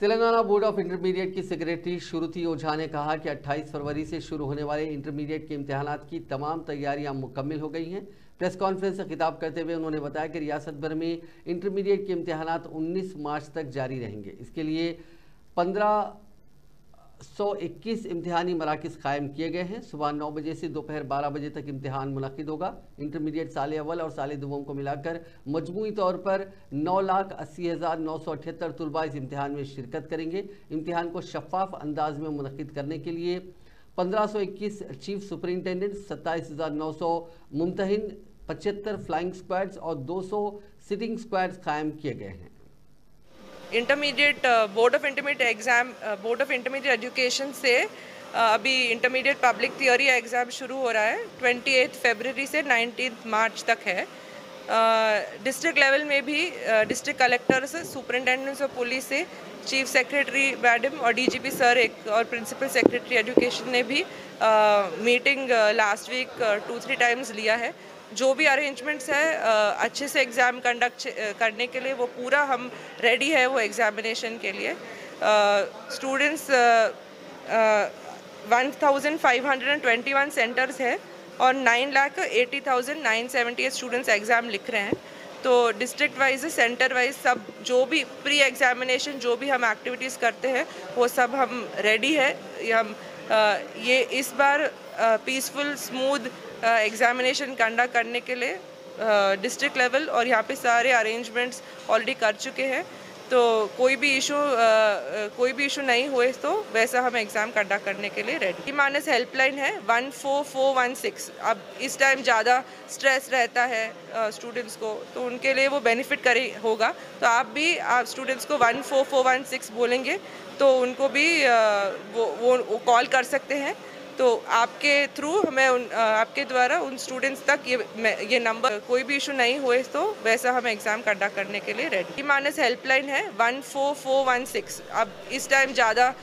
Telangana board of intermediate की secretary श्रुति ओझा ने कहा कि 28 फरवरी से शुरू होने वाले इंटरमीडिएट के इम्तिहानात की तमाम तैयारियां मुकम्मल हो गई हैं। प्रेस कॉन्फ्रेंस से खिताब करते हुए उन्होंने बताया कि रियासत भर में इंटरमीडिएट के इम्तिहानात 19 मार्च तक जारी रहेंगे। इसके लिए 1521 इम्तिहानी मराकज़ कायम किए गए हैं। सुबह 9 बजे से दोपहर 12 बजे तक इम्तिहान मुनक्किद होगा। इंटरमीडिएट साल अव्वल और साल दुवम को मिलाकर मजमूई तौर पर 9,80,978 तलबा इस इम्तिहान में शिरकत करेंगे। इम्तिहान को शफाफ अंदाज में मुनक्किद करने के लिए 1521 चीफ सुपरिंटेंडेंट, 27,900 मुमतहिन, 75 फ्लाइंग स्क्वाड्स और 200 सिटिंग स्क्वाड्स कायम किए गए हैं। Intermediate board of intermediate education से अभी इंटरमीडिएट पब्लिक थियोरी एग्ज़ाम शुरू हो रहा है। 28 फरवरी से 19 मार्च तक है। डिस्ट्रिक्ट लेवल में भी district collectors, superintendents of police से, चीफ सेक्रेटरी मैडम और डीजीपी सर एक और प्रिंसिपल सेक्रेटरी एजुकेशन ने भी मीटिंग लास्ट वीक 2-3 टाइम्स लिया है। जो भी अरेंजमेंट्स है अच्छे से एग्ज़ाम कंडक्ट करने के लिए वो पूरा हम रेडी है वो एग्ज़ामिनेशन के लिए। स्टूडेंट्स 1521 सेंटर्स है और 9,80,978 स्टूडेंट्स एग्ज़ाम लिख रहे हैं। तो डिस्ट्रिक्ट वाइज, सेंटर वाइज सब जो भी प्री एग्ज़ामिनेशन जो भी हम एक्टिविटीज़ करते हैं वो सब हम रेडी है। ये इस बार पीसफुल स्मूथ एग्ज़ामिनेशन कंडक्ट करने के लिए डिस्ट्रिक्ट लेवल और यहाँ पे सारे अरेंजमेंट्स ऑलरेडी कर चुके हैं। तो कोई भी इशू नहीं हुए तो वैसा हम एग्ज़ाम कंडक्ट करने के लिए रेडी। मानस हेल्पलाइन है 14416। अब इस टाइम ज़्यादा स्ट्रेस रहता है स्टूडेंट्स को, तो उनके लिए वो बेनिफिट होगा। तो आप स्टूडेंट्स को 14416 बोलेंगे तो उनको भी वो कॉल कर सकते हैं। तो आपके थ्रू आपके द्वारा उन स्टूडेंट्स तक ये नंबर, कोई भी इशू नहीं हुए तो वैसा हम एग्ज़ाम कंडक्ट करने के लिए रेडी। मानस हेल्पलाइन है 14416। अब इस टाइम ज़्यादा